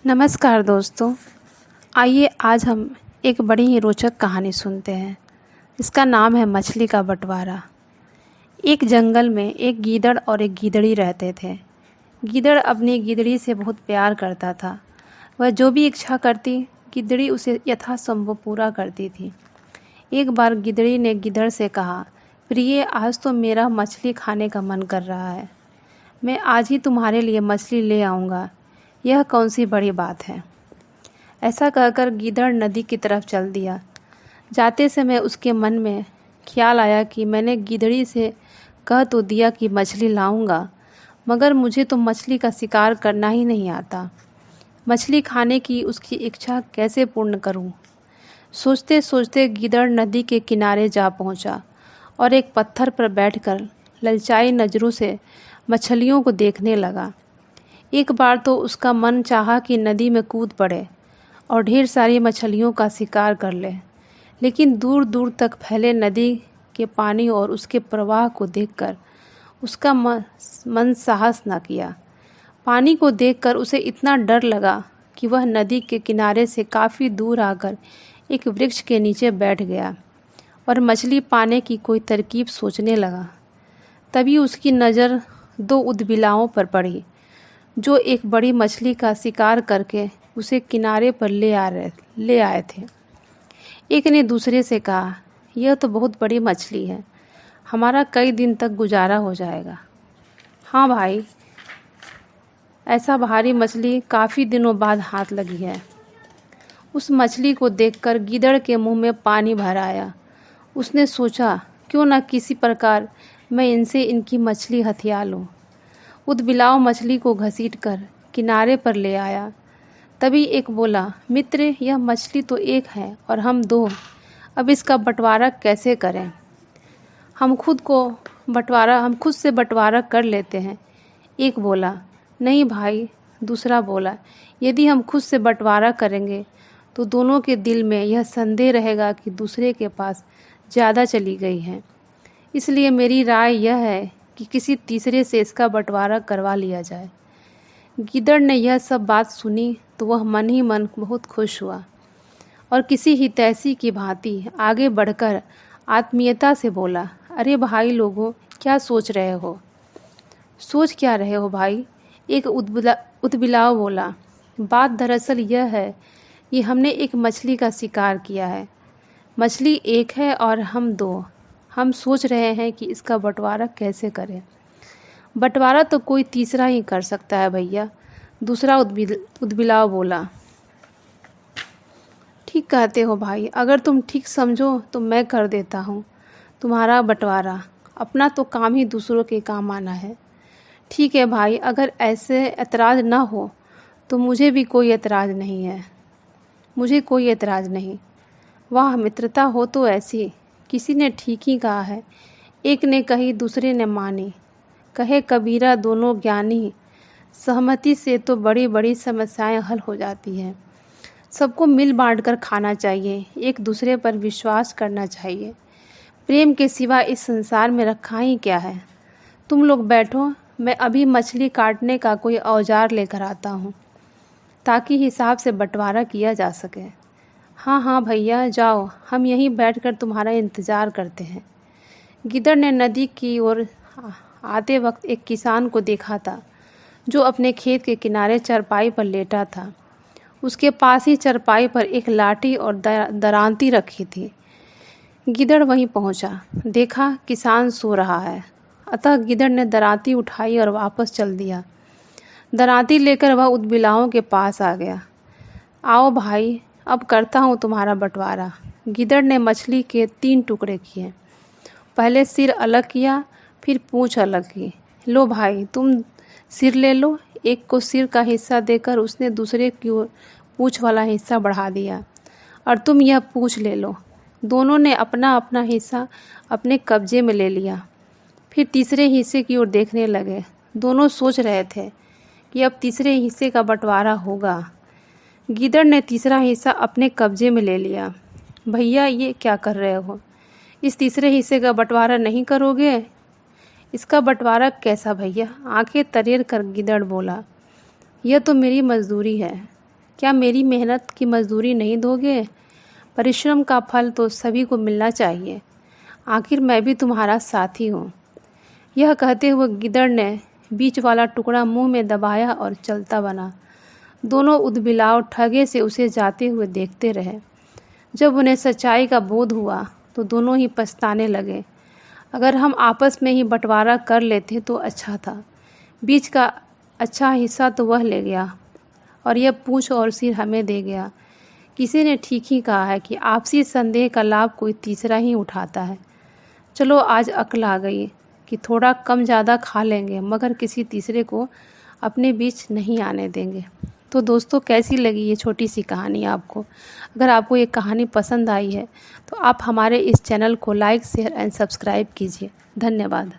नमस्कार दोस्तों। आइए आज हम एक बड़ी ही रोचक कहानी सुनते हैं। इसका नाम है मछली का बंटवारा। एक जंगल में एक गीदड़ और एक गीदड़ी रहते थे। गीदड़ अपनी गीदड़ी से बहुत प्यार करता था। वह जो भी इच्छा करती गीदड़ी उसे यथासंभव पूरा करती थी। एक बार गीदड़ी ने गीदड़ से कहा, प्रिय, आज तो मेरा मछली खाने का मन कर रहा है। मैं आज ही तुम्हारे लिए मछली ले आऊँगा। यह कौन सी बड़ी बात है। ऐसा कहकर गीदड़ नदी की तरफ चल दिया। जाते समय उसके मन में ख्याल आया कि मैंने गीदड़ी से कह तो दिया कि मछली लाऊंगा, मगर मुझे तो मछली का शिकार करना ही नहीं आता। मछली खाने की उसकी इच्छा कैसे पूर्ण करूं? सोचते सोचते गीदड़ नदी के किनारे जा पहुंचा और एक पत्थर पर बैठकर ललचाई नज़रों से मछलियों को देखने लगा। एक बार तो उसका मन चाहा कि नदी में कूद पड़े और ढेर सारी मछलियों का शिकार कर ले, लेकिन दूर दूर तक फैले नदी के पानी और उसके प्रवाह को देखकर उसका मन साहस न किया। पानी को देखकर उसे इतना डर लगा कि वह नदी के किनारे से काफ़ी दूर आकर एक वृक्ष के नीचे बैठ गया और मछली पाने की कोई तरकीब सोचने लगा। तभी उसकी नज़र दो उदबिलाओं पर पड़ी जो एक बड़ी मछली का शिकार करके उसे किनारे पर ले आए थे। एक ने दूसरे से कहा, यह तो बहुत बड़ी मछली है, हमारा कई दिन तक गुजारा हो जाएगा। हाँ भाई, ऐसा भारी मछली काफ़ी दिनों बाद हाथ लगी है। उस मछली को देखकर गीदड़ के मुंह में पानी भर आया। उसने सोचा, क्यों न किसी प्रकार मैं इनसे इनकी मछली हथिया लूँ। उदबिलाव मछली को घसीटकर किनारे पर ले आया। तभी एक बोला, मित्र, यह मछली तो एक है और हम दो, अब इसका बंटवारा कैसे करें? हम खुद से बंटवारा कर लेते हैं। एक बोला, नहीं भाई। दूसरा बोला, यदि हम खुद से बंटवारा करेंगे तो दोनों के दिल में यह संदेह रहेगा कि दूसरे के पास ज़्यादा चली गई है। इसलिए मेरी राय यह है कि किसी तीसरे से इसका बंटवारा करवा लिया जाए। गीदड़ ने यह सब बात सुनी तो वह मन ही मन बहुत खुश हुआ और किसी हितैषी की भांति आगे बढ़कर आत्मीयता से बोला, अरे भाई लोगों, क्या सोच रहे हो? सोच क्या रहे हो भाई? एक उदबिलाव बोला, बात दरअसल यह है कि हमने एक मछली का शिकार किया है। मछली एक है और हम दो। हम सोच रहे हैं कि इसका बंटवारा कैसे करें। बंटवारा तो कोई तीसरा ही कर सकता है भैया। दूसरा उदबिलाव बोला, ठीक कहते हो भाई, अगर तुम ठीक समझो तो मैं कर देता हूँ तुम्हारा बंटवारा। अपना तो काम ही दूसरों के काम आना है। ठीक है भाई, अगर ऐसे एतराज़ ना हो तो मुझे भी कोई एतराज़ नहीं है। मुझे कोई एतराज़ नहीं। वाह, मित्रता हो तो ऐसी। किसी ने ठीक ही कहा है, एक ने कही दूसरे ने मानी। कहे कबीरा दोनों ज्ञानी, सहमति से तो बड़ी बड़ी समस्याएं हल हो जाती हैं। सबको मिल बांट कर खाना चाहिए, एक दूसरे पर विश्वास करना चाहिए। प्रेम के सिवा इस संसार में रखा ही क्या है। तुम लोग बैठो, मैं अभी मछली काटने का कोई औजार लेकर आता हूँ ताकि हिसाब से बंटवारा किया जा सके। हाँ हाँ भैया, जाओ, हम यहीं बैठकर तुम्हारा इंतज़ार करते हैं। गिद्दड़ ने नदी की ओर आते वक्त एक किसान को देखा था जो अपने खेत के किनारे चरपाई पर लेटा था। उसके पास ही चरपाई पर एक लाठी और दरांती रखी थी। गिद्दड़ वहीं पहुंचा, देखा किसान सो रहा है। अतः गिद्दड़ ने दरांती उठाई और वापस चल दिया। दरांती लेकर वह उदबिलाओं के पास आ गया। आओ भाई, अब करता हूँ तुम्हारा बंटवारा। गिद्दड़ ने मछली के 3 टुकड़े किए। पहले सिर अलग किया, फिर पूँछ अलग की। लो भाई, तुम सिर ले लो। एक को सिर का हिस्सा देकर उसने दूसरे की ओर पूँछ वाला हिस्सा बढ़ा दिया। और तुम यह पूँछ ले लो। दोनों ने अपना अपना हिस्सा अपने कब्जे में ले लिया। फिर तीसरे हिस्से की ओर देखने लगे। दोनों सोच रहे थे कि अब तीसरे हिस्से का बंटवारा होगा। गिद्दड़ ने तीसरा हिस्सा अपने कब्जे में ले लिया। भैया, ये क्या कर रहे हो? इस तीसरे हिस्से का बंटवारा नहीं करोगे? इसका बंटवारा कैसा भैया? आंखें तरेर कर गिद्दड़ बोला, यह तो मेरी मजदूरी है। क्या मेरी मेहनत की मजदूरी नहीं दोगे? परिश्रम का फल तो सभी को मिलना चाहिए। आखिर मैं भी तुम्हारा साथी हूँ। यह कहते हुए गिद्दड़ ने बीच वाला टुकड़ा मुंह में दबाया और चलता बना। दोनों उदबिलाव ठगे से उसे जाते हुए देखते रहे। जब उन्हें सच्चाई का बोध हुआ तो दोनों ही पछताने लगे। अगर हम आपस में ही बंटवारा कर लेते तो अच्छा था। बीच का अच्छा हिस्सा तो वह ले गया और यह पूंछ और सिर हमें दे गया। किसी ने ठीक ही कहा है कि आपसी संदेह का लाभ कोई तीसरा ही उठाता है। चलो आज अक्ल आ गई कि थोड़ा कम ज़्यादा खा लेंगे, मगर किसी तीसरे को अपने बीच नहीं आने देंगे। तो दोस्तों, कैसी लगी ये छोटी सी कहानी आपको? अगर आपको ये कहानी पसंद आई है तो आप हमारे इस चैनल को लाइक, शेयर एंड सब्सक्राइब कीजिए। धन्यवाद।